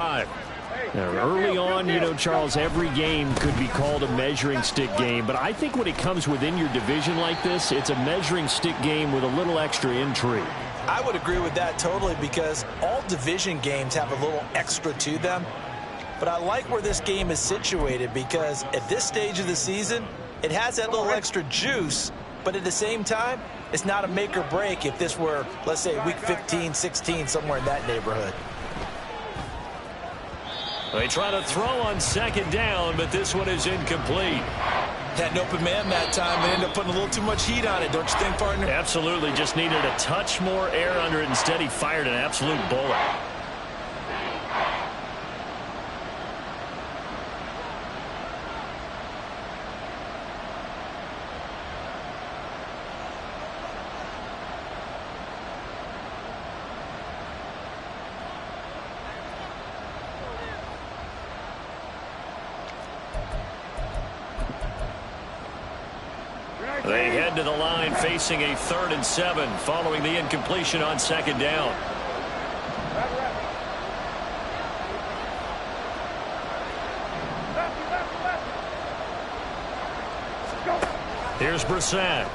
Now, early on, Charles, every game could be called a measuring stick game, but I think when it comes within your division like this, it's a measuring stick game with a little extra intrigue. I would agree with that totally, because all division games have a little extra to them. But I like where this game is situated, because at this stage of the season, it has that little extra juice, but at the same time, it's not a make or break if this were, let's say, week 15, 16, somewhere in that neighborhood. They try to throw on second down, but this one is incomplete. Had an open man that time and ended up putting a little too much heat on it, don't you think, partner? Absolutely. Just needed a touch more air under it. Instead, he fired an absolute bullet. They head to the line facing a 3rd and 7 following the incompletion on second down. Here's Brissett.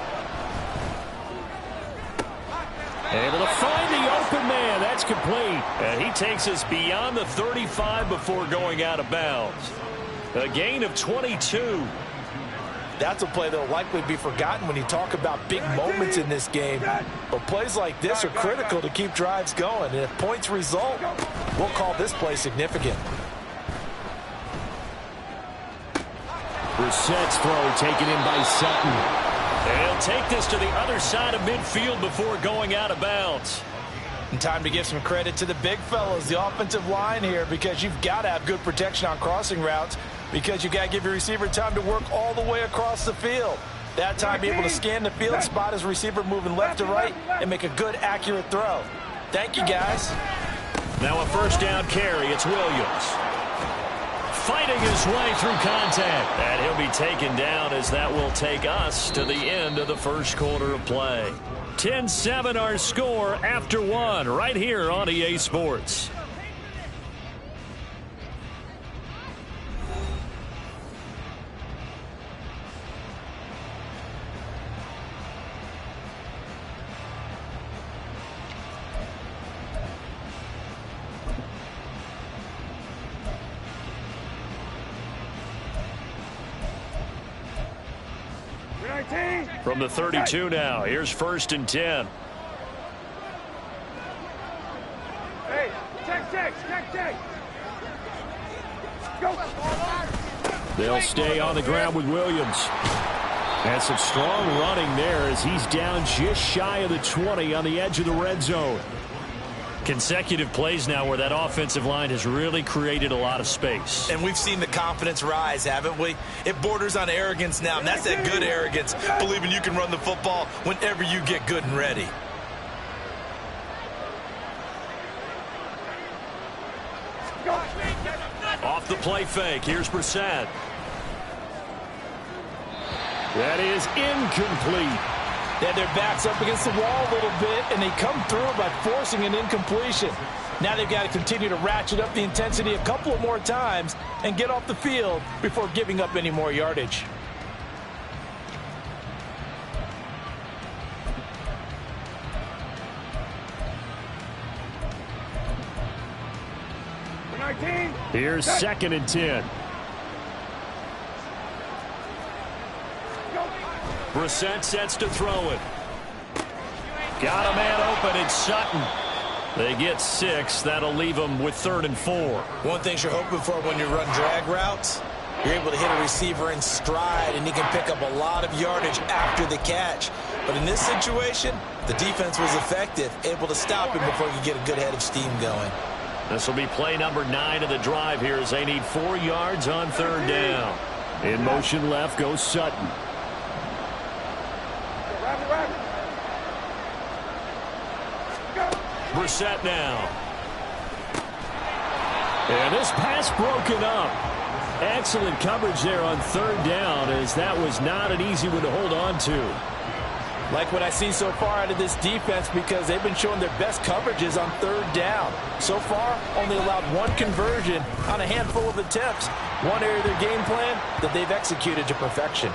Able to find the open man. That's complete. And he takes us beyond the 35 before going out of bounds. A gain of 22. That's a play that will likely be forgotten when you talk about big moments in this game. But plays like this are critical to keep drives going. And if points result, we'll call this play significant. Brissett's throw taken in by Sutton. And he'll take this to the other side of midfield before going out of bounds. And time to give some credit to the big fellas, the offensive line here, because you've got to have good protection on crossing routes, because you got to give your receiver time to work all the way across the field. That time, be able to scan the field, spot his receiver moving left to right, and make a good, accurate throw. Thank you, guys. Now a first down carry. It's Williams. Fighting his way through contact. And he'll be taken down, as that will take us to the end of the first quarter of play. 10-7 our score after one, right here on EA Sports. From the 32 now, here's 1st and 10. Hey, check. Go. They'll stay on the ground with Williams. And some strong running there as he's down just shy of the 20 on the edge of the red zone. Consecutive plays now where that offensive line has really created a lot of space. And we've seen the confidence rise, haven't we? It borders on arrogance now, and that's that good arrogance, believing you can run the football whenever you get good and ready. Off the play fake, here's Brissett. That is incomplete. They had their backs up against the wall a little bit, and they come through by forcing an incompletion. Now they've got to continue to ratchet up the intensity a couple of more times and get off the field before giving up any more yardage. Here's 2nd and 10. Brissett sets to throw it. Got a man open. It's Sutton. They get 6. That'll leave them with 3rd and 4. One thing you're hoping for when you run drag routes, you're able to hit a receiver in stride, and he can pick up a lot of yardage after the catch. But in this situation, the defense was effective, able to stop him before he could get a good head of steam going. This will be play number 9 of the drive here as they need 4 yards on 3rd down. In motion left goes Sutton. Brissett now. And this pass broken up. Excellent coverage there on 3rd down, as that was not an easy one to hold on to. Like what I see so far out of this defense because they've been showing their best coverages on third down. So far, only allowed one conversion on a handful of attempts. One area of their game plan that they've executed to perfection.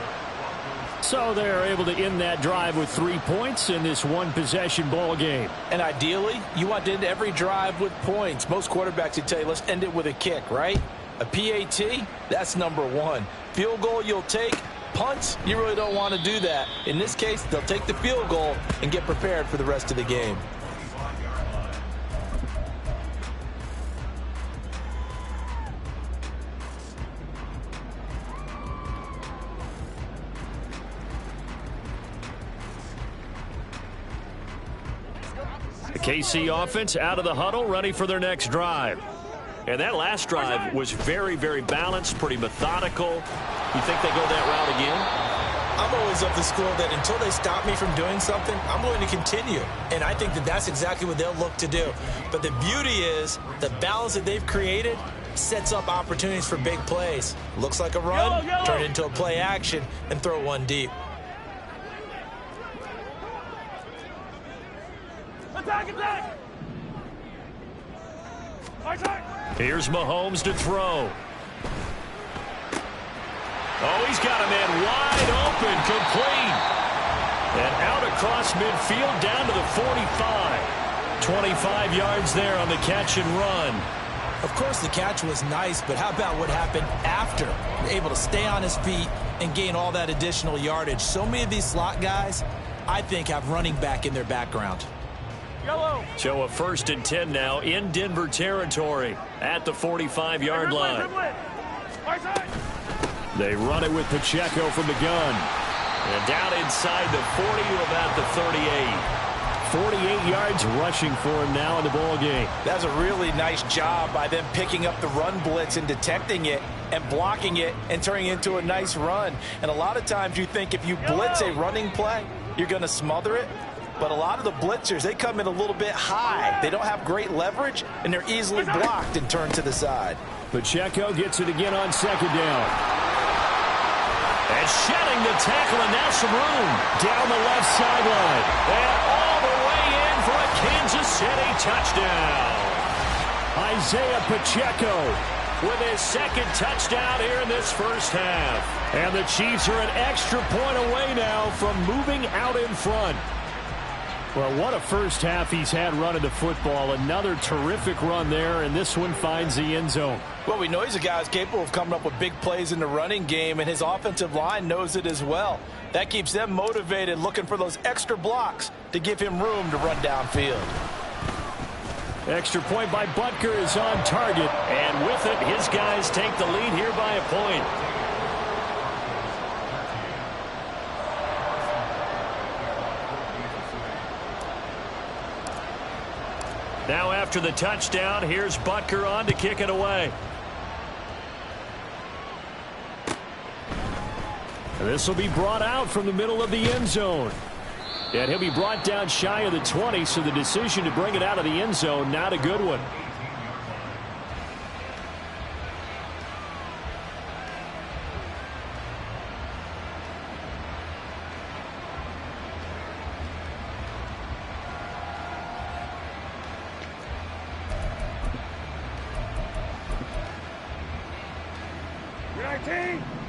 So they're able to end that drive with 3 points in this one-possession ball game. And ideally, you want to end every drive with points. Most quarterbacks would tell you, let's end it with a kick, right? A PAT, that's number one. Field goal you'll take. Punts, you really don't want to do that. In this case, they'll take the field goal and get prepared for the rest of the game. The KC offense out of the huddle, ready for their next drive. And that last drive was very, very balanced, pretty methodical. You think they go that route again? I'm always of the school that until they stop me from doing something, I'm going to continue. And I think that that's exactly what they'll look to do. But the beauty is the balance that they've created sets up opportunities for big plays. Looks like a run, turn it into a play action, and throw one deep. Attack, attack! Here's Mahomes to throw. Oh, he's got a man wide open, complete. And out across midfield, down to the 45. 25 yards there on the catch and run. Of course, the catch was nice, but how about what happened after? Able to stay on his feet and gain all that additional yardage. So many of these slot guys, I think, have running back in their background. Yellow. So a 1st and 10 now in Denver territory at the 45-yard line. They run it with Pacheco from the gun. And down inside the 40 to about the 38. 48 yards rushing for him now in the ball game. That's a really nice job by them picking up the run blitz and detecting it and blocking it and turning it into a nice run. And a lot of times you think if you blitz a running play, you're going to smother it. But a lot of the blitzers, they come in a little bit high. They don't have great leverage, and they're easily blocked and turned to the side. Pacheco gets it again on 2nd down. And shedding the tackle, and now some room down the left sideline. And all the way in for a Kansas City touchdown. Isaiah Pacheco with his 2nd touchdown here in this first half. And the Chiefs are an extra point away now from moving out in front. Well, what a first half he's had running the football. Another terrific run there, and this one finds the end zone. Well, we know he's a guy who's capable of coming up with big plays in the running game, and his offensive line knows it as well. That keeps them motivated, looking for those extra blocks to give him room to run downfield. Extra point by Butker is on target, and with it, his guys take the lead here by a point. Now after the touchdown, here's Butker on to kick it away. And this will be brought out from the middle of the end zone. And he'll be brought down shy of the 20, so the decision to bring it out of the end zone, not a good one.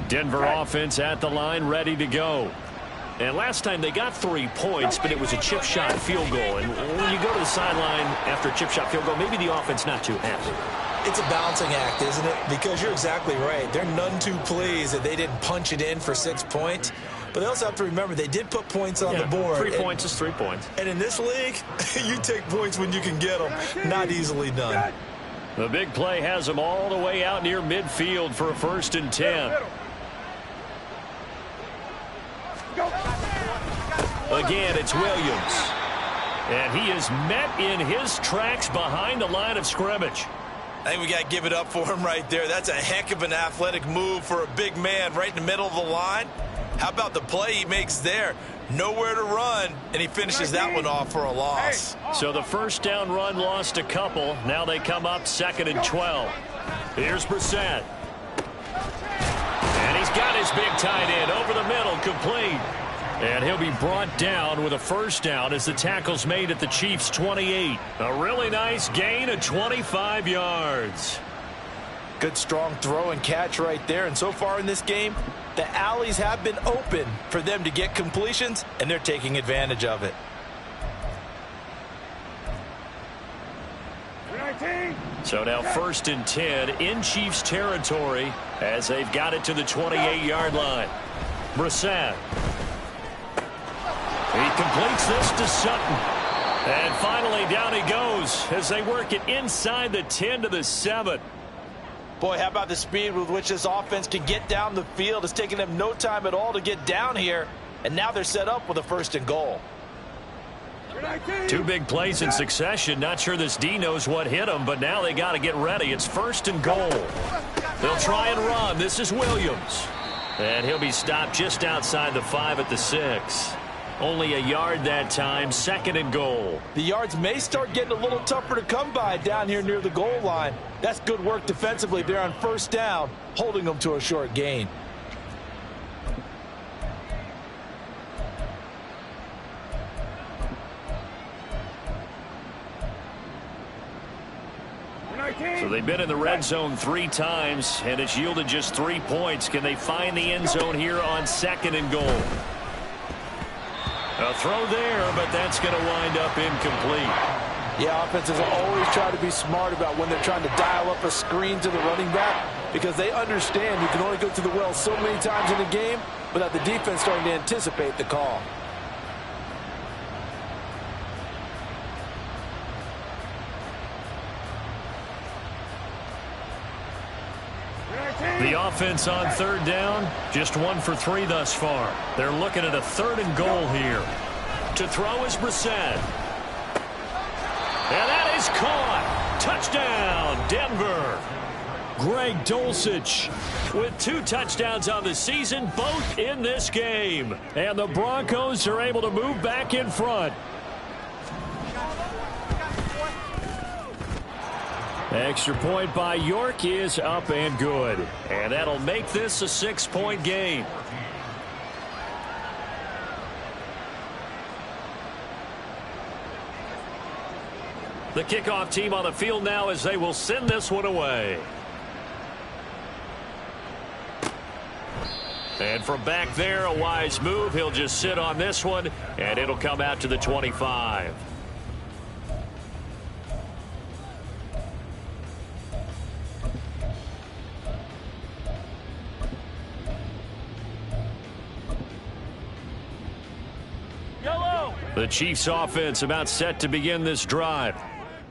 Denver offense at the line, ready to go. And last time they got 3 points, but it was a chip shot field goal. And when you go to the sideline after a chip shot field goal, maybe the offense not too happy. It's a balancing act, isn't it? Because you're exactly right. They're none too pleased that they didn't punch it in for 6 points. But they also have to remember they did put points on the board. 3 points is 3 points. And in this league, you take points when you can get them. Not easily done. The big play has them all the way out near midfield for a 1st and 10. Again, it's Williams. And he is met in his tracks behind the line of scrimmage. I think we got to give it up for him right there. That's a heck of an athletic move for a big man right in the middle of the line. How about the play he makes there? Nowhere to run, and he finishes that one off for a loss. So the 1st down run lost a couple. Now they come up 2nd and 12. Here's Brissett. And he's got his big tight end over the middle, complete. And he'll be brought down with a first down as the tackle's made at the Chiefs' 28. A really nice gain of 25 yards. Good strong throw and catch right there. And so far in this game, the alleys have been open for them to get completions, and they're taking advantage of it. So now 1st and 10 in Chiefs territory as they've got it to the 28-yard line. Brissett. He completes this to Sutton. And finally down he goes as they work it inside the 10 to the 7. Boy, how about the speed with which this offense can get down the field? It's taken them no time at all to get down here. And now they're set up with a 1st and goal. 2 big plays in succession. Not sure this D knows what hit them, but now they got to get ready. It's 1st and goal. They'll try and run. This is Williams. And he'll be stopped just outside the 5 at the 6. Only a yard that time. 2nd and goal. The yards may start getting a little tougher to come by down here near the goal line. That's good work defensively there on 1st down, holding them to a short gain. So they've been in the red zone 3 times, and it's yielded just 3 points. Can they find the end zone here on 2nd and goal? A throw there, but that's going to wind up incomplete. Yeah, offenses always try to be smart about when they're trying to dial up a screen to the running back, because they understand you can only go to the well so many times in a game without the defense starting to anticipate the call. The offense on 3rd down, just 1 for 3 thus far. They're looking at a 3rd and goal here. To throw is Brissett. And that is caught. Touchdown, Denver. Greg Dulcich with 2 touchdowns on the season, both in this game. And the Broncos are able to move back in front. Extra point by York is up and good. And that'll make this a 6-point game. The kickoff team on the field now as they will send this one away. And from back there, a wise move. He'll just sit on this one, and it'll come out to the 25. The Chiefs offense about set to begin this drive.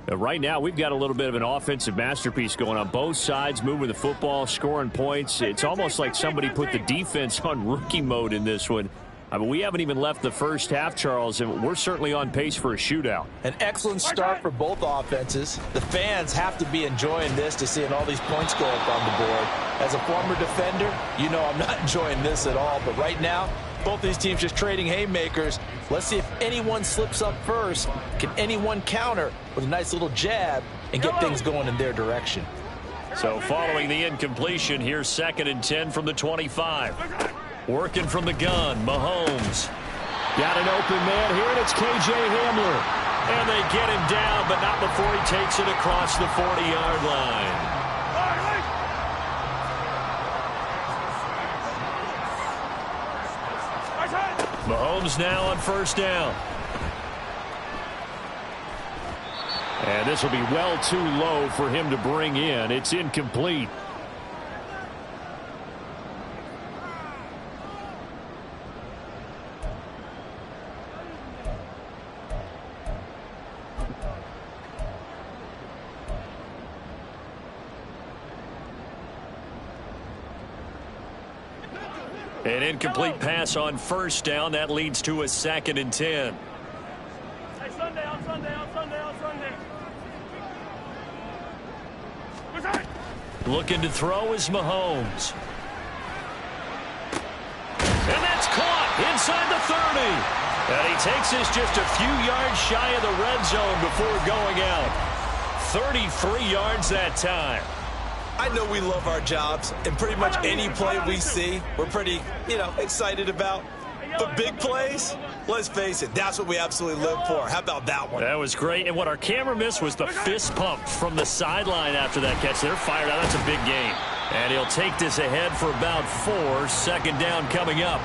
Right now, we've got a little bit of an offensive masterpiece going on both sides, moving the football, scoring points. It's almost like somebody put the defense on rookie mode in this one. I mean, we haven't even left the first half, Charles, and we're certainly on pace for a shootout. An excellent start for both offenses. The fans have to be enjoying this to seeing all these points go up on the board. As a former defender, you know I'm not enjoying this at all. But right now, both these teams just trading haymakers. Let's see if anyone slips up first. Can anyone counter with a nice little jab and get things going in their direction? So following the incompletion, here's 2nd and 10 from the 25. Working from the gun, Mahomes. Got an open man here, and it's K.J. Hamler. And they get him down, but not before he takes it across the 40-yard line. Mahomes now on 1st down. And this will be well too low for him to bring in. It's incomplete. An incomplete pass on 1st down. That leads to a 2nd and 10. Hey, Sunday, on Sunday. Looking to throw is Mahomes. And that's caught inside the 30. And he takes this just a few yards shy of the red zone before going out. 33 yards that time. I know we love our jobs, and pretty much any play we see, we're pretty, excited about. But big plays, let's face it, that's what we absolutely live for. How about that one? That was great. And what our camera missed was the fist pump from the sideline after that catch. They're fired out. That's a big game. And he'll take this ahead for about 4. Second down coming up.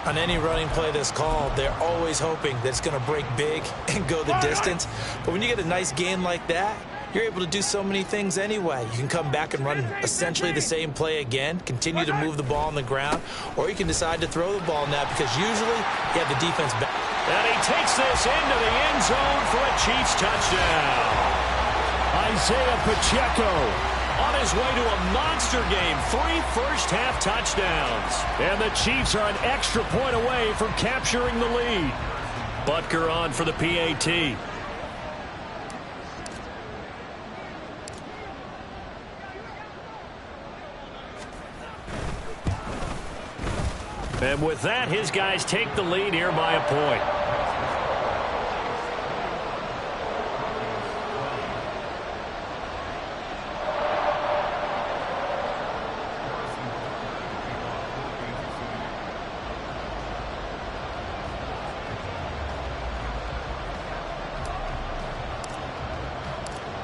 On any running play that's called, they're always hoping that it's going to break big and go the distance. But when you get a nice game like that, you're able to do so many things anyway. You can come back and run essentially the same play again, continue to move the ball on the ground, or you can decide to throw the ball now because usually you have the defense back. And he takes this into the end zone for a Chiefs touchdown. Isaiah Pacheco on his way to a monster game. 3 first-half touchdowns. And the Chiefs are an extra point away from capturing the lead. Butker on for the PAT. And with that, his guys take the lead here by a point.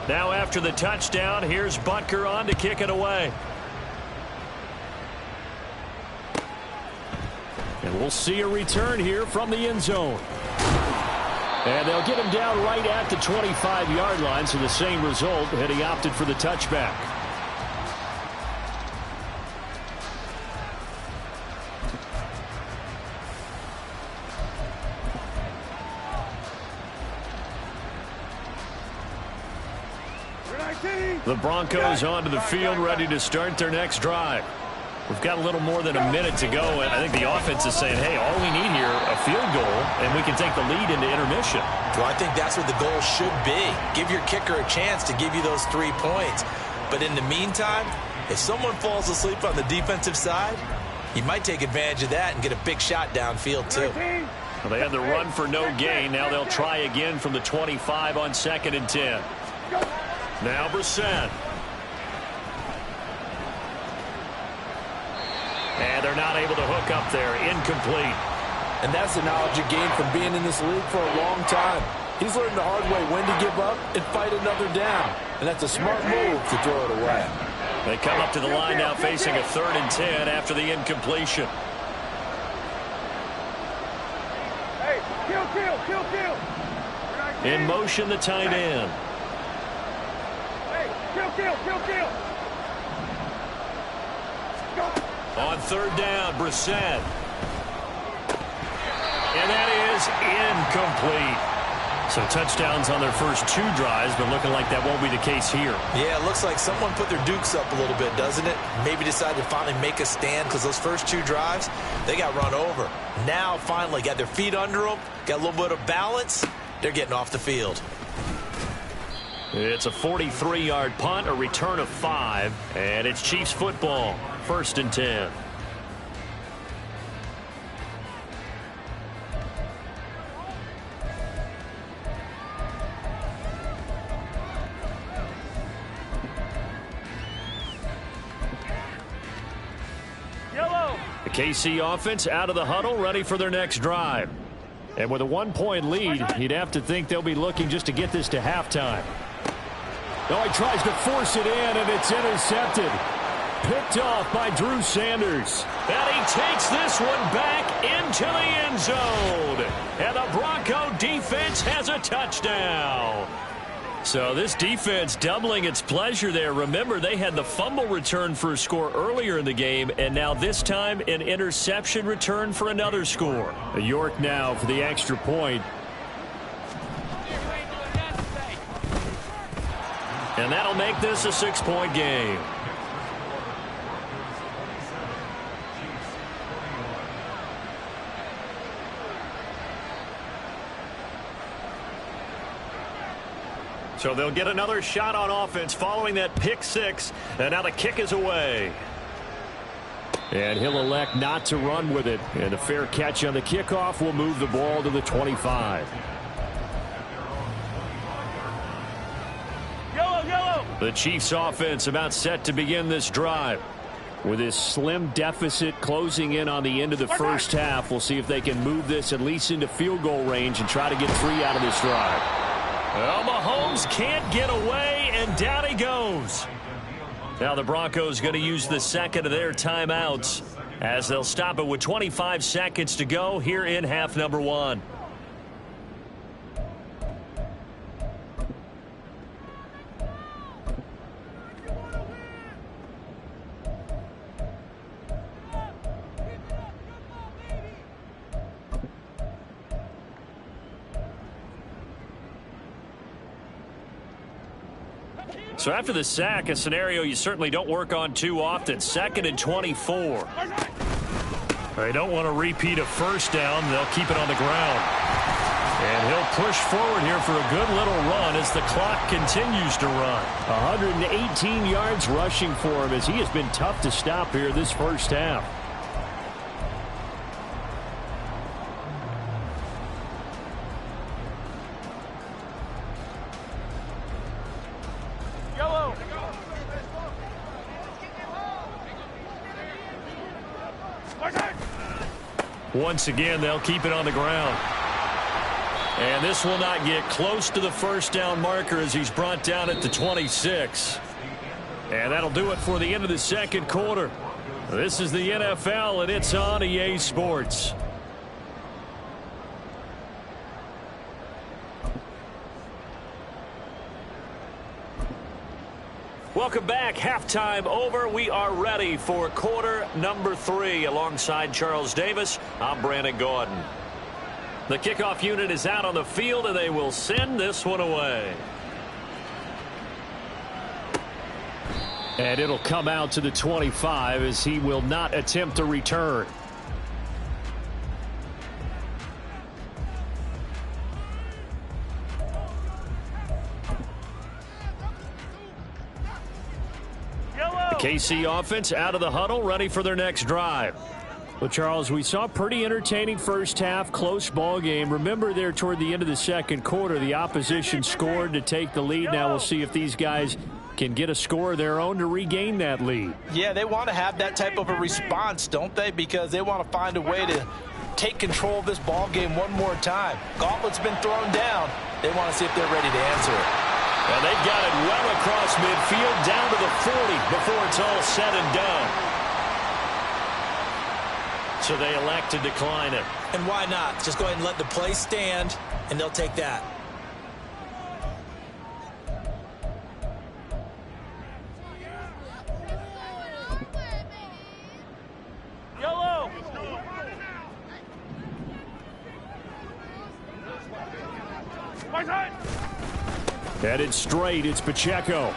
Now after the touchdown, here's Butker on to kick it away. And we'll see a return here from the end zone. And they'll get him down right at the 25-yard line, so the same result, and he opted for the touchback. The Broncos onto the field, ready to start their next drive. We've got a little more than a minute to go, and I think the offense is saying, hey, all we need here, a field goal, and we can take the lead into intermission. Well, I think that's what the goal should be. Give your kicker a chance to give you those 3 points. But in the meantime, if someone falls asleep on the defensive side, you might take advantage of that and get a big shot downfield, too. Well, they had the run for no gain. Now they'll try again from the 25 on 2nd and 10. Now Brissett. And they're not able to hook up there. Incomplete. And that's the knowledge you gain from being in this league for a long time. He's learned the hard way when to give up and fight another down. And that's a smart move to throw it away. They come up to the line now facing a 3rd and 10 after the incompletion. Hey, kill. In motion, the tight end. Hey, kill. On 3rd down, Brissett. And that is incomplete. So touchdowns on their first 2 drives, but looking like that won't be the case here. Yeah, it looks like someone put their dukes up a little bit, doesn't it? Maybe decided to finally make a stand because those first 2 drives, they got run over. Now, finally, got their feet under them, got a little bit of balance. They're getting off the field. It's a 43-yard punt, a return of 5, and it's Chiefs football. 1st and 10. Yellow. The KC offense out of the huddle, ready for their next drive. And with a 1-point lead, you'd have to think they'll be looking just to get this to halftime. Oh, he tries to force it in, and it's intercepted. Picked off by Drew Sanders. And he takes this one back into the end zone. And the Bronco defense has a touchdown. So this defense doubling its pleasure there. Remember, they had the fumble return for a score earlier in the game, and now this time an interception return for another score. York now for the extra point. And that'll make this a 6-point game. So they'll get another shot on offense following that pick 6. And now the kick is away. And he'll elect not to run with it. And a fair catch on the kickoff will move the ball to the 25. Yellow. The Chiefs offense about set to begin this drive. With this slim deficit closing in on the end of the first half, we'll see if they can move this at least into field goal range and try to get 3 out of this drive. Well, Mahomes can't get away, and down he goes. Now the Broncos going to use the second of their timeouts as they'll stop it with 25 seconds to go here in half number 1. So after the sack, a scenario you certainly don't work on too often. 2nd and 24. They don't want to repeat a first down. They'll keep it on the ground. And he'll push forward here for a good little run as the clock continues to run. 118 yards rushing for him as he has been tough to stop here this first half. Once again, they'll keep it on the ground. And this will not get close to the first down marker as he's brought down at the 26. And that'll do it for the end of the second quarter. This is the NFL, and it's on EA Sports. Welcome back. Halftime over. We are ready for quarter number 3. Alongside Charles Davis, I'm Brandon Gordon. The kickoff unit is out on the field, and they will send this one away. And it'll come out to the 25 as he will not attempt to return. KC offense out of the huddle, ready for their next drive. Well, Charles, we saw a pretty entertaining first half, close ball game. Remember there toward the end of the second quarter, the opposition scored to take the lead. Now we'll see if these guys can get a score of their own to regain that lead. Yeah, they want to have that type of a response, don't they? Because they want to find a way to take control of this ball game one more time. Gauntlet's been thrown down. They want to see if they're ready to answer it. And they've got it well across midfield down to the 40 before it's all said and done. So they elect to decline it. And why not? Just go ahead and let the play stand, and they'll take that. Yellow. Headed straight, it's Pacheco.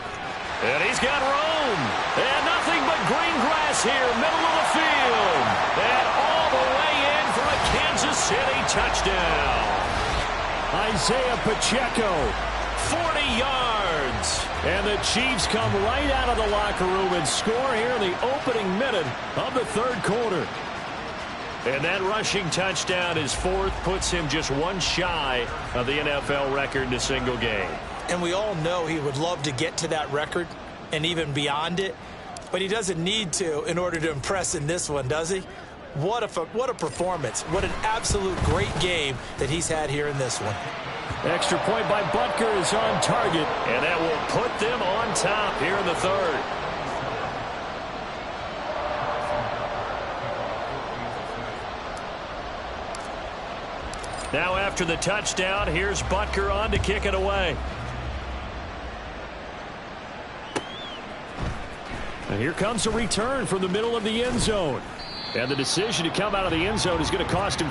And he's got room. And nothing but green grass here, middle of the field. And all the way in for a Kansas City touchdown. Isaiah Pacheco, 40 yards. And the Chiefs come right out of the locker room and score here in the opening minute of the third quarter. And that rushing touchdown, his 4th, puts him just one shy of the NFL record in a single game. And we all know he would love to get to that record and even beyond it. But he doesn't need to in order to impress in this one, does he? What a performance. What an absolute great game that he's had here in this one. Extra point by Butker is on target. And that will put them on top here in the third. Now after the touchdown, here's Butker on to kick it away. And here comes a return from the middle of the end zone. And the decision to come out of the end zone is going to cost him.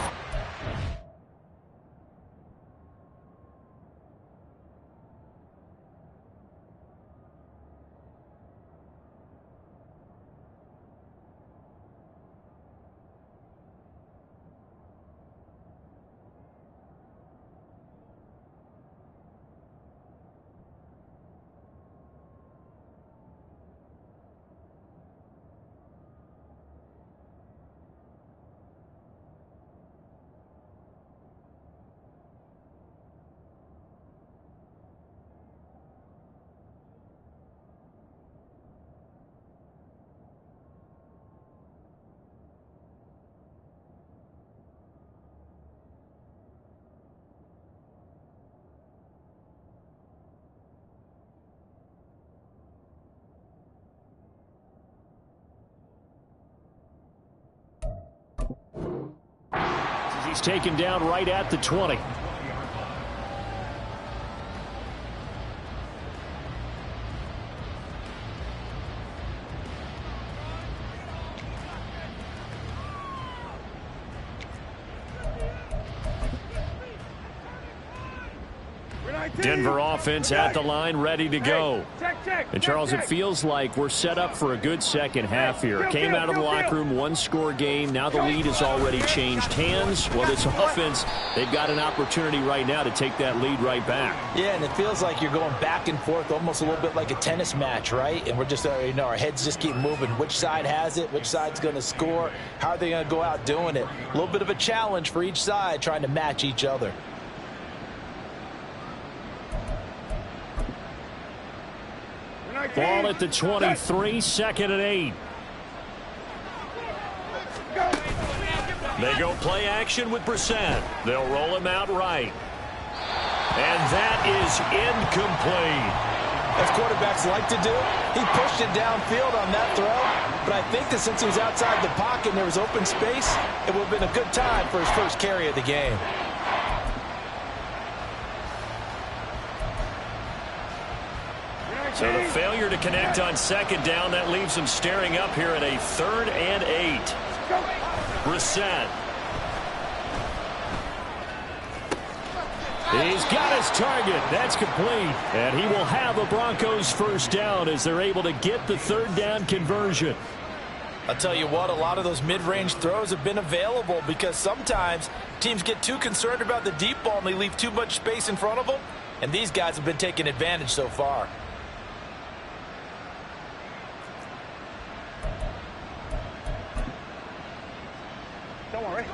he's taken down right at the 20. Denver offense at the line, ready to go. And Charles, it feels like we're set up for a good second half here. Came out of the locker room, one-score game. Now the lead has already changed hands. Well, this offense, they've got an opportunity right now to take that lead right back. Yeah, and it feels like you're going back and forth almost a little bit like a tennis match, right? And we're just, our heads just keep moving. Which side has it? Which side's going to score? How are they going to go out doing it? A little bit of a challenge for each side trying to match each other. Ball at the 23, 2nd and 8. They go play action with Brissett. They'll roll him out right. And that is incomplete. As quarterbacks like to do, he pushed it downfield on that throw. But I think that since he was outside the pocket and there was open space, it would have been a good time for his first carry of the game. So the failure to connect on 2nd down, that leaves him staring up here at a 3rd and 8. Brissett. He's got his target. That's complete. And he will have a Broncos first down as they're able to get the 3rd down conversion. I'll tell you what, a lot of those mid-range throws have been available because sometimes teams get too concerned about the deep ball and they leave too much space in front of them. And these guys have been taking advantage so far.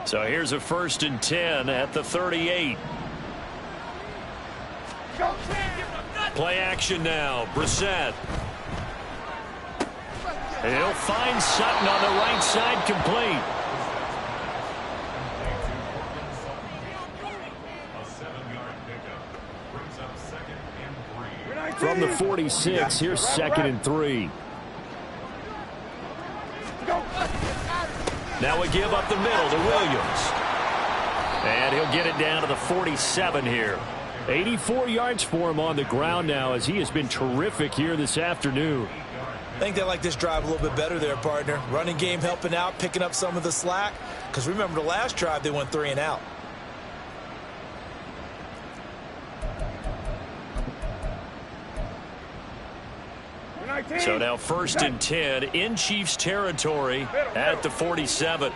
So here's a 1st and 10 at the 38. Play action now. Brissett. He'll find Sutton on the right side, complete. From the 46, here's 2nd and 3. Now we give up the middle to Williams. And he'll get it down to the 47 here. 84 yards for him on the ground now as he has been terrific here this afternoon. I think they like this drive a little bit better there, partner. Running game helping out, picking up some of the slack. Because remember the last drive, they went 3 and out. So now 1st and 10 in Chiefs territory at the 47.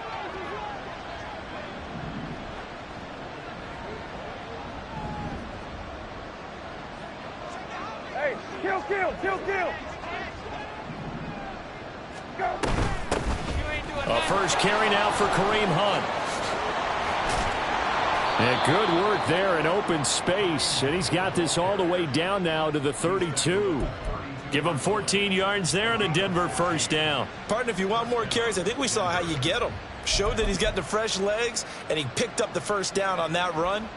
Hey, kill. Go. A first carry now for Kareem Hunt. And good work there in open space. And he's got this all the way down now to the 32. Give him 14 yards there and a Denver first down. Partner, if you want more carries, I think we saw how you get them. Showed that he's got the fresh legs, and he picked up the first down on that run.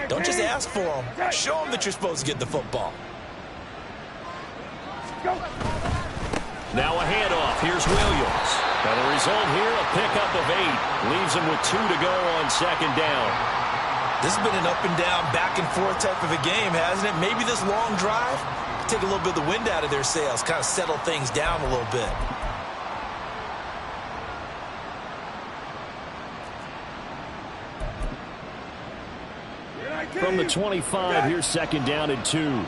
Don't just ask for them. Show them that you're supposed to get the football. Now a handoff. Here's Williams. Now the result here, a pickup of 8. Leaves him with 2 to go on 2nd down. This has been an up and down, back and forth type of a game, hasn't it? Maybe this long drive take a little bit of the wind out of their sails, kind of settle things down a little bit. From the 25, here's 2nd down and 2.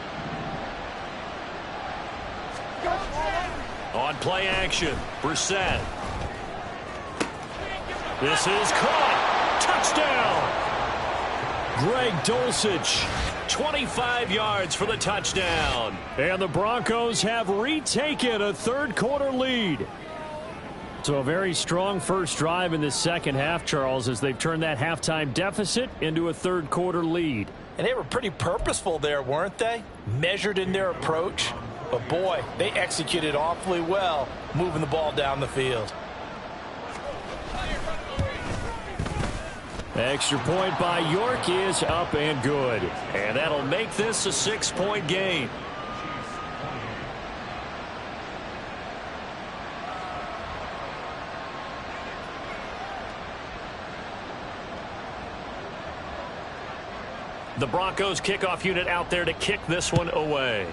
On play action, Brissett. This is caught. Touchdown. Greg Dulcich. 25 yards for the touchdown. And the Broncos have retaken a 3rd quarter lead. So a very strong first drive in the second half, Charles, as they've turned that halftime deficit into a 3rd quarter lead. And they were pretty purposeful there, weren't they? Measured in their approach. But boy, they executed awfully well moving the ball down the field. Extra point by York is up and good. And that'll make this a 6-point game. The Broncos kickoff unit out there to kick this one away.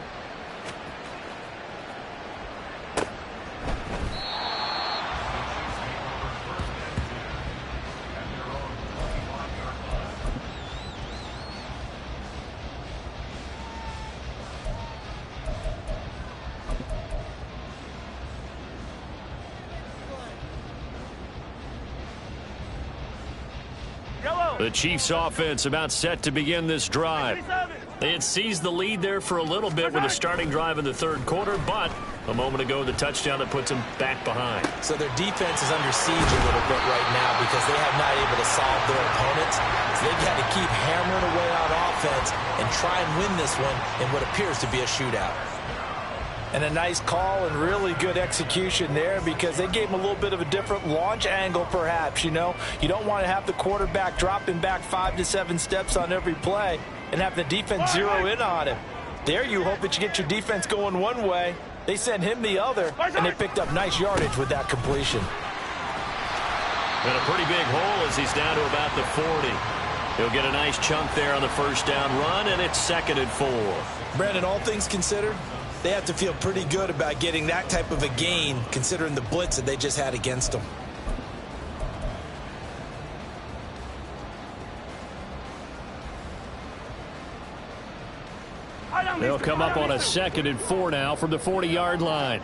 The Chiefs offense about set to begin this drive. They had seized the lead there for a little bit with a starting drive in the third quarter, but a moment ago the touchdown that puts them back behind. So their defense is under siege a little bit right now because they have not able to solve their opponents. So they've got to keep hammering away on offense and try and win this one in what appears to be a shootout. And a nice call and really good execution there because they gave him a little bit of a different launch angle perhaps, you know. You don't want to have the quarterback dropping back 5 to 7 steps on every play and have the defense zero in on him. There you hope that you get your defense going one way. They sent him the other, and they picked up nice yardage with that completion. And a pretty big hole as he's down to about the 40. He'll get a nice chunk there on the first down run, and it's 2nd and 4. Brandon, all things considered, they have to feel pretty good about getting that type of a gain considering the blitz that they just had against them. They'll come up on a 2nd and 4 now from the 40-yard line.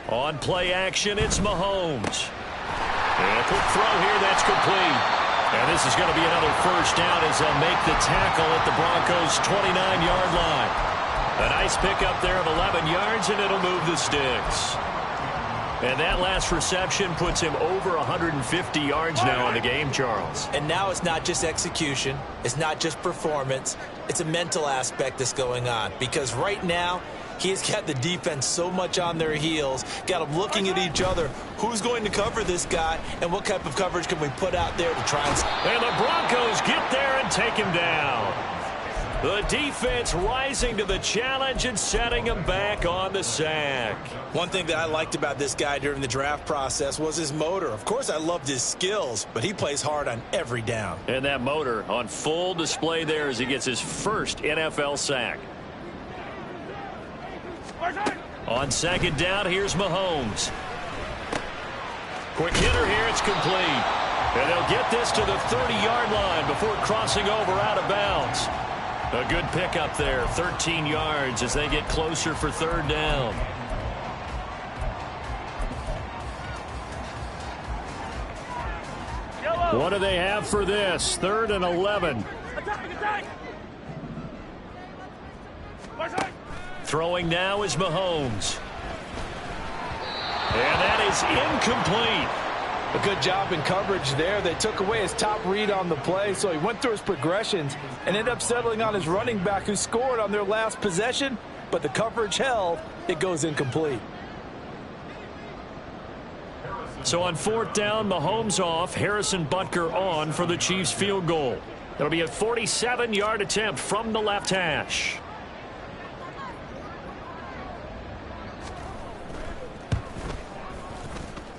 On play action, it's Mahomes. And a quick throw here, that's complete. And this is going to be another first down as they'll make the tackle at the Broncos' 29-yard line. A nice pickup there of 11 yards, and it'll move the sticks. And that last reception puts him over 150 yards now in the game, Charles. And now it's not just execution. It's not just performance. It's a mental aspect that's going on. Because right now, he's got the defense so much on their heels, got them looking at each other. Who's going to cover this guy, and what type of coverage can we put out there to try and... And the Broncos get there and take him down. The defense rising to the challenge and setting him back on the sack. One thing that I liked about this guy during the draft process was his motor. Of course, I loved his skills, but he plays hard on every down. And that motor on full display there as he gets his first NFL sack. On 2nd down, here's Mahomes. Quick hitter here, it's complete. And they'll get this to the 30-yard line before crossing over out of bounds. A good pickup there, 13 yards as they get closer for 3rd down. What do they have for this? 3rd and 11. Throwing now is Mahomes. And that is incomplete. A good job in coverage there. They took away his top read on the play, so he went through his progressions and ended up settling on his running back who scored on their last possession, but the coverage held. It goes incomplete. So on 4th down, Mahomes off, Harrison Butker on for the Chiefs field goal. It'll be a 47-yard attempt from the left hash.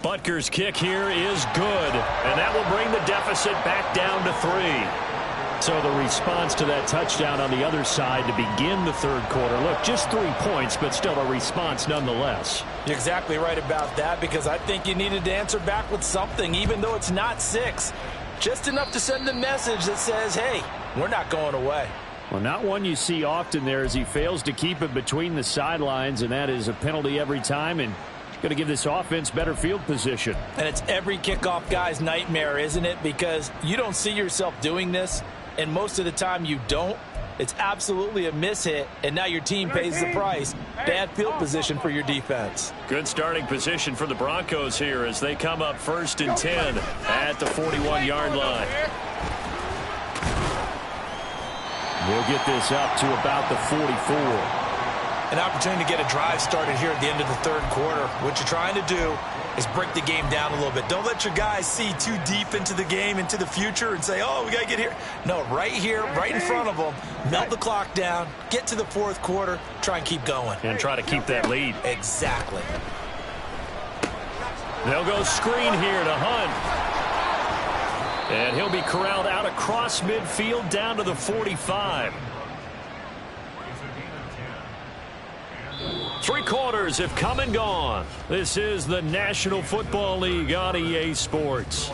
Butker's kick here is good, and that will bring the deficit back down to 3. So the response to that touchdown on the other side to begin the 3rd quarter. Look, just 3 points, but still a response nonetheless. You're exactly right about that because I think you needed to answer back with something, even though it's not 6. Just enough to send a message that says, hey, we're not going away. Well, not one you see often there as he fails to keep it between the sidelines, and that is a penalty every time, and going to give this offense better field position. And it's every kickoff guy's nightmare, isn't it? Because you don't see yourself doing this, and most of the time you don't. It's absolutely a mishit, and now your team pays the price. Bad field position for your defense. Good starting position for the Broncos here as they come up 1st and 10 at the 41-yard line. We'll get this up to about the 44. An opportunity to get a drive started here at the end of the 3rd quarter. What you're trying to do is break the game down a little bit. Don't let your guys see too deep into the game, into the future, and say, oh, we got to get here. No, right here, right in front of them, melt the clock down, get to the 4th quarter, try and keep going. And try to keep that lead. Exactly. They'll go screen here to Hunt. And he'll be corralled out across midfield down to the 45. 3 quarters have come and gone. This is the National Football League on EA Sports.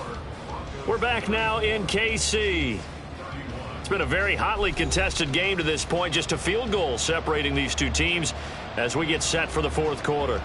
We're back now in KC. It's been a very hotly contested game to this point. Just a field goal separating these two teams as we get set for the 4th quarter.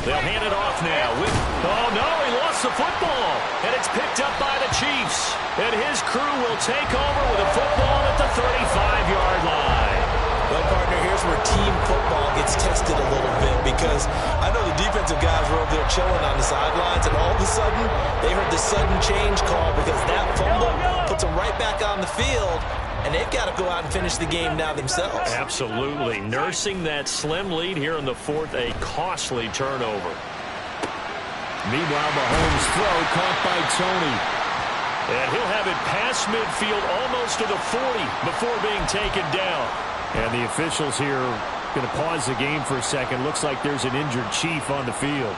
They'll hand it off now. Oh, no, he lost the football. And it's picked up by the Chiefs. And his crew will take over with a football at the 35-yard line. Well, partner, here's where team football gets tested a little bit, because I know the defensive guys were over there chilling on the sidelines, and all of a sudden, they heard the sudden change call because that fumble puts them right back on the field. And they've got to go out and finish the game now themselves. Absolutely. Nursing that slim lead here in the 4th, a costly turnover. Meanwhile, Mahomes' throw caught by Tony. And he'll have it past midfield almost to the 40 before being taken down. And the officials here going to pause the game for a second. Looks like there's an injured Chief on the field.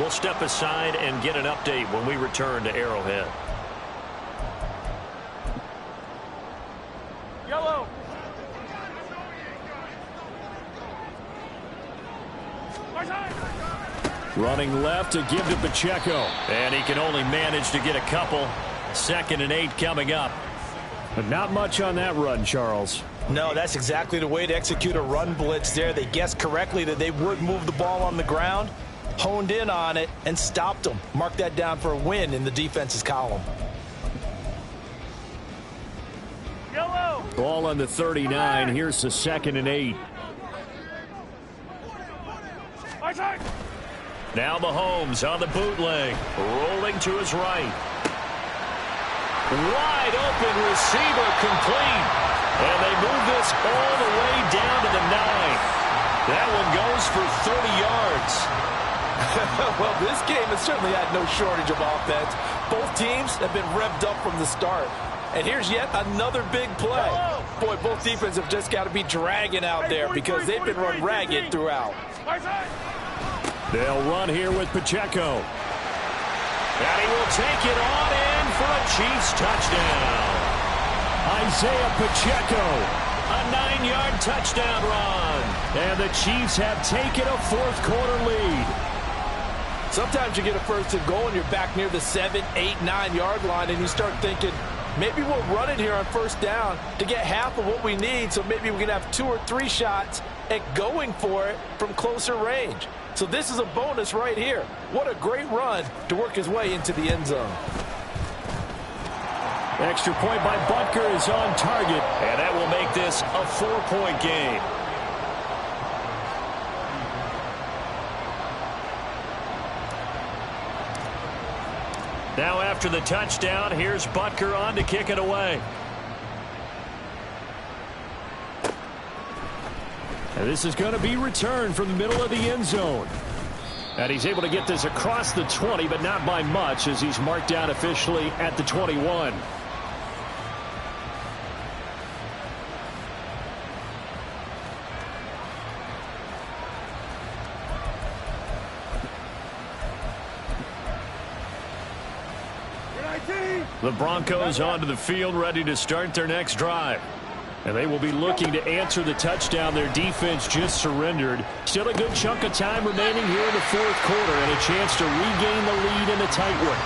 We'll step aside and get an update when we return to Arrowhead. Yellow. Running left to give to Pacheco. And he can only manage to get a couple. 2nd and 8 coming up. But not much on that run, Charles. No, that's exactly the way to execute a run blitz there. They guessed correctly that they would move the ball on the ground, honed in on it, and stopped them. Mark that down for a win in the defense's column. Yellow. Ball on the 39. Here's the 2nd and 8. Now Mahomes on the bootleg, rolling to his right. Wide open receiver, complete. And they move this all the way down to the 9. That one goes for 30 yards. Well, this game has certainly had no shortage of offense. Both teams have been revved up from the start. And here's yet another big play. Boy, both defenses have just got to be dragging out there because they've been run ragged throughout. They'll run here with Pacheco. And he will take it on in for a Chiefs touchdown. Isaiah Pacheco. A 9-yard touchdown run. And the Chiefs have taken a 4th quarter lead. Sometimes you get a 1st and goal and you're back near the 7, 8, 9-yard line and you start thinking, maybe we'll run it here on 1st down to get half of what we need, so maybe we can have 2 or 3 shots at going for it from closer range. So this is a bonus right here. What a great run to work his way into the end zone. Extra point by Butker is on target. And that will make this a 4-point game. Now after the touchdown, here's Butker on to kick it away. And this is going to be returned from the middle of the end zone. And he's able to get this across the 20, but not by much, as he's marked down officially at the 21. The Broncos onto the field, ready to start their next drive. And they will be looking to answer the touchdown their defense just surrendered. Still a good chunk of time remaining here in the 4th quarter, and a chance to regain the lead in a tight one.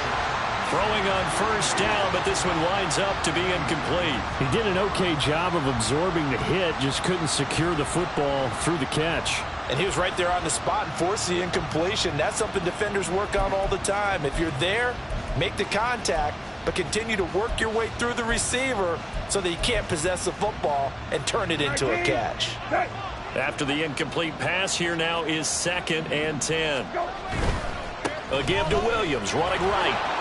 Throwing on 1st down, but this one winds up to be incomplete. He did an okay job of absorbing the hit, just couldn't secure the football through the catch. And he was right there on the spot and forced the incompletion. That's something defenders work on all the time. If you're there, make the contact, but continue to work your way through the receiver so that you can't possess the football and turn it into a catch. After the incomplete pass, here now is 2nd and 10. A give to Williams, running right.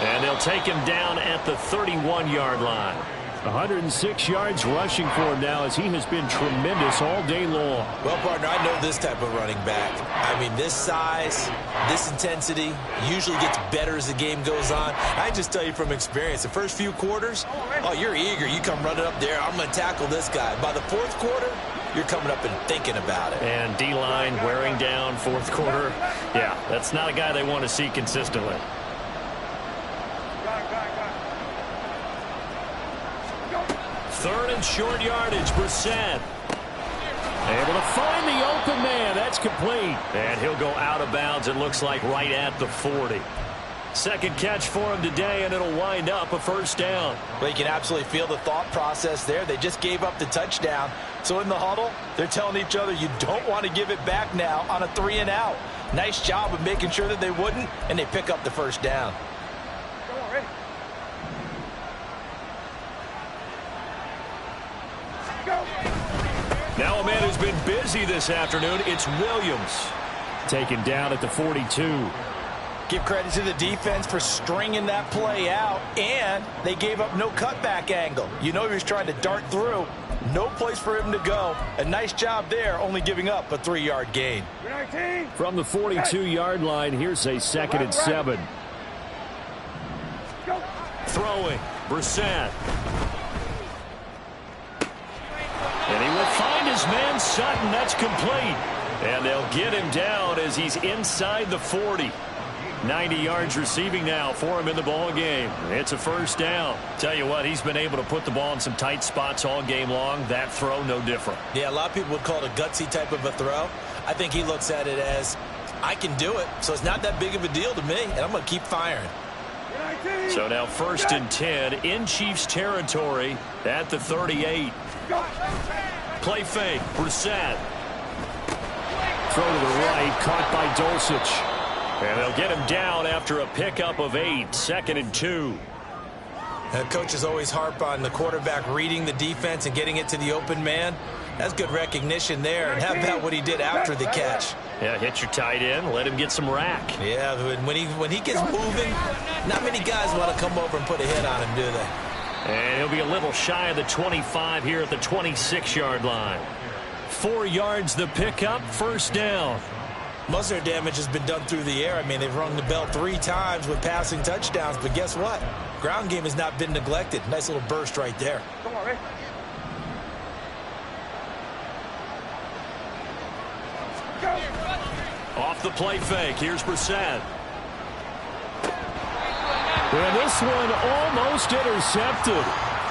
And they'll take him down at the 31-yard line. 106 yards rushing for him now as he has been tremendous all day long. Well, partner, I know this type of running back. I mean, this size, this intensity usually gets better as the game goes on. I just tell you from experience, the first few quarters, oh, you're eager. You come running up there, I'm going to tackle this guy. By the fourth quarter, you're coming up and thinking about it. And D-line wearing down fourth quarter. Yeah, that's not a guy they want to see consistently. Third and short yardage, Brissett. Able to find the open man. That's complete. And he'll go out of bounds, it looks like, right at the 40. Second catch for him today, and it'll wind up a first down. Well, you can absolutely feel the thought process there. They just gave up the touchdown. So in the huddle, they're telling each other, you don't want to give it back now on a 3-and-out. Nice job of making sure that they wouldn't, and they pick up the first down. Now a man who's been busy this afternoon, it's Williams. Taken down at the 42. Give credit to the defense for stringing that play out, and they gave up no cutback angle. You know he was trying to dart through. No place for him to go. A nice job there, only giving up a 3-yard gain. From the 42-yard line, here's a 2nd and 7. Throwing, Brissett. And he will find his man Sutton. That's complete. And they'll get him down as he's inside the 40. 90 yards receiving now for him in the ball game. It's a first down. Tell you what, he's been able to put the ball in some tight spots all game long. That throw, no different. Yeah, a lot of people would call it a gutsy type of a throw. I think he looks at it as, I can do it, so it's not that big of a deal to me, and I'm going to keep firing. So now 1st and 10 in Chiefs territory at the 38. Play fake, Brissett. Throw to the right, caught by Dulcich. And they'll get him down after a pickup of 8, 2nd and 2. Coaches always harp on the quarterback reading the defense and getting it to the open man. That's good recognition there. And how about what he did after the catch? Yeah, hit your tight end, let him get some rack. Yeah, when he gets moving, not many guys want to come over and put a hit on him, do they? And he'll be a little shy of the 25 here at the 26-yard line. 4 yards the pickup, first down. Most of their damage has been done through the air. I mean, they've rung the bell 3 times with passing touchdowns, but guess what? Ground game has not been neglected. Nice little burst right there. Come on, Ray. Off the play fake, here's Brissett. And this one almost intercepted.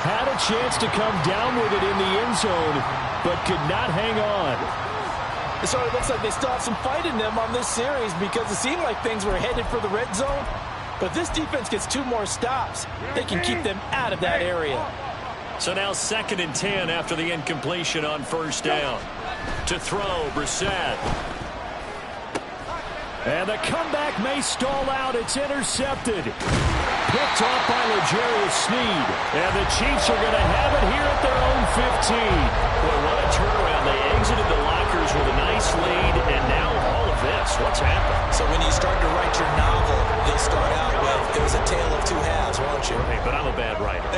Had a chance to come down with it in the end zone, but could not hang on. It sort of looks like they still have some fight in them on this series because it seemed like things were headed for the red zone. But this defense gets 2 more stops. They can keep them out of that area. So now 2nd and 10 after the incompletion on first down. To throw, Brissett. And the comeback may stall out. It's intercepted. Picked off by L'Jarius Sneed. And the Chiefs are going to have it here at their own 15. Boy, what a turnaround. They exited the lockers with a nice lead, and now all of this. What's happened? So when you start to write your novel, you'll start out with, it was a tale of 2 halves, won't you? Hey, but I'm a bad writer.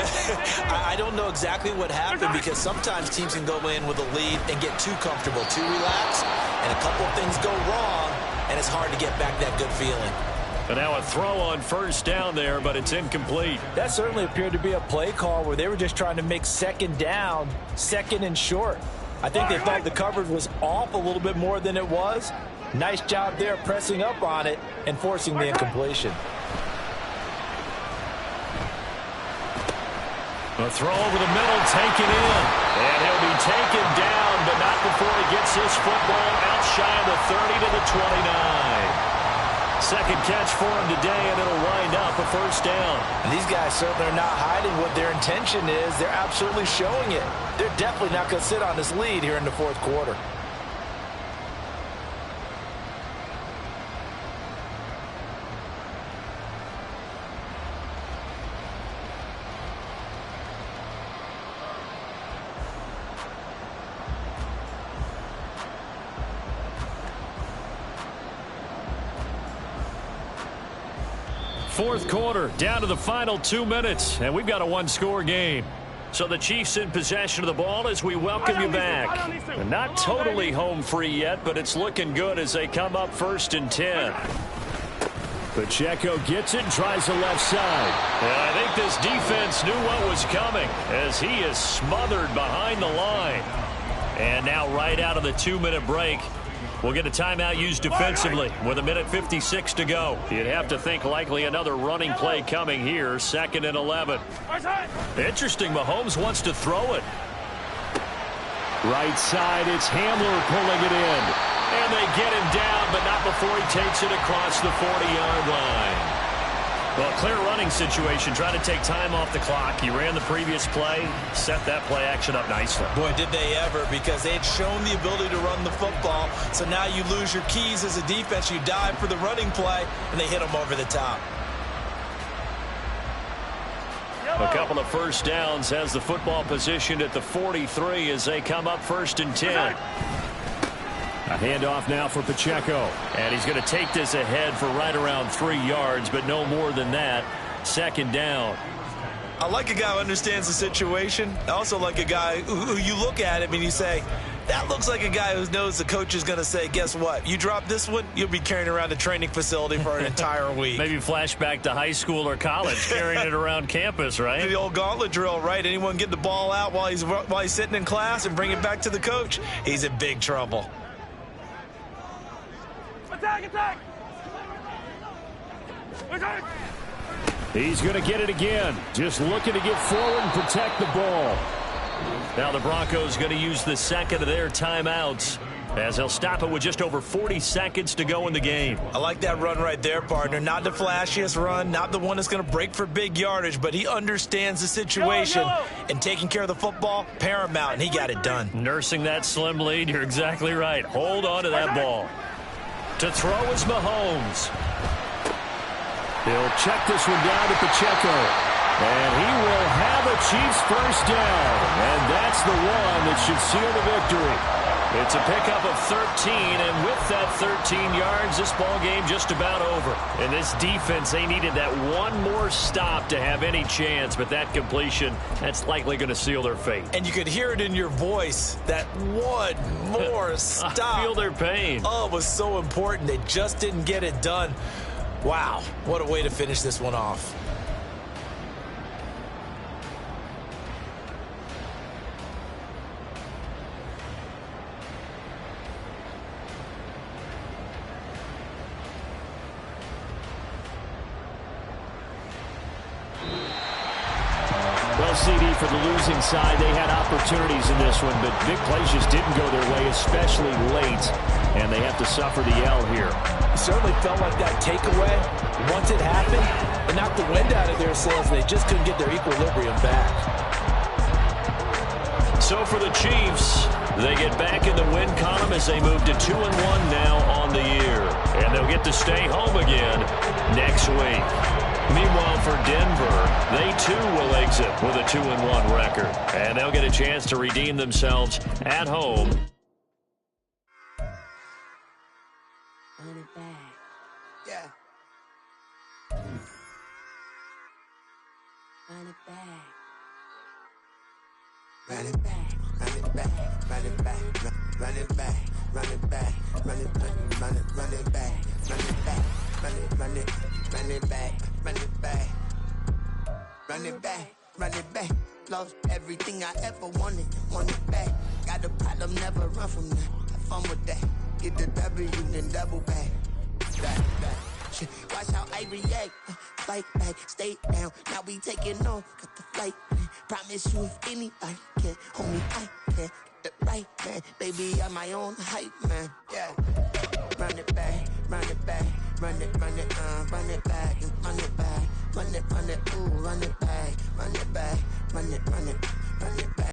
I don't know exactly what happened because sometimes teams can go in with a lead and get too comfortable, too relaxed, and a couple of things go wrong, and it's hard to get back that good feeling. And now a throw on first down there, but it's incomplete. That certainly appeared to be a play call where they were just trying to make 2nd down, 2nd and short. I think they thought the coverage was off a little bit more than it was. Nice job there pressing up on it and forcing the incompletion. A throw over the middle, taken in. And he'll be taken down, but not before he gets this football out shy of the 30 to the 29. Second catch for him today, and it'll wind up a first down. And these guys certainly are not hiding what their intention is. They're absolutely showing it. They're definitely not going to sit on this lead here in the 4th quarter. Fourth quarter, down to the final 2 minutes, and we've got a 1-score game. So the Chiefs in possession of the ball as we welcome you back. Not totally home free yet, but it's looking good as they come up 1st and 10. Pacheco gets it and tries the left side. And I think this defense knew what was coming as he is smothered behind the line. And now right out of the 2-minute break, we'll get a timeout used defensively with 1:56 to go. You'd have to think likely another running play coming here, 2nd and 11. Interesting, Mahomes wants to throw it. Right side, it's Hamler pulling it in. And they get him down, but not before he takes it across the 40-yard line. Well, clear running situation, trying to take time off the clock. He ran the previous play, set that play action up nicely. Boy, did they ever, because they had shown the ability to run the football. So now you lose your keys as a defense. You dive for the running play, and they hit him over the top. A couple of first downs, has the football positioned at the 43 as they come up 1st and 10. A handoff now for Pacheco. And he's going to take this ahead for right around 3 yards, but no more than that. 2nd down. I like a guy who understands the situation. I also like a guy who you look at him and you say, that looks like a guy who knows the coach is going to say, guess what? You drop this one, you'll be carrying around the training facility for an entire week. Maybe flashback to high school or college, carrying it around campus, right? The old gauntlet drill, right? Anyone get the ball out while he's sitting in class and bring it back to the coach, he's in big trouble. Attack! He's going to get it again. Just looking to get forward and protect the ball. Now the Broncos going to use the 2nd of their timeouts as they'll stop it with just over 40 seconds to go in the game. I like that run right there, partner. Not the flashiest run, not the one that's going to break for big yardage, but he understands the situation, and taking care of the football, paramount, and he got it done. Nursing that slim lead, you're exactly right. Hold on to that ball. To throw is Mahomes. He'll check this one down to Pacheco. And he will have a Chiefs first down. And that's the one that should seal the victory. It's a pickup of 13, and with that 13 yards, this ball game just about over. And this defense, they needed that one more stop to have any chance, but that completion, that's likely going to seal their fate. And you could hear it in your voice, that one more stop. I feel their pain. Oh, it was so important. They just didn't get it done. Wow, what a way to finish this one off. CD for the losing side. They had opportunities in this one, but big plays just didn't go their way, especially late, and they have to suffer the L here. It certainly felt like that takeaway, once it happened, it knocked the wind out of their sails, and they just couldn't get their equilibrium back. So for the Chiefs, they get back in the win column as they move to 2-1 now on the year, and they'll get to stay home again next week. Meanwhile, for Denver, they too will exit with a 2-1 record, and they'll get a chance to redeem themselves at home. Run it back. Yeah. Run it back. Run it back. Run it back. Run it back. Run it back. Run it back. Run it back. Run it back. Run it back. Run it run it run it back. Run it back. Run it back. Run it back. Lost everything I ever wanted. Want it back. Got a problem, never run from that. Have fun with that. Get the W, then double back. Back. Watch how I react. Fight back, stay down. Now we taking off. Got the flight. Promise you if anybody can hold me, I can. Get the right man. Baby, I'm my own hype man. Yeah. Run it back, run it back, run it back, run it back, run it back, ooh, run it back, run it back, run it back.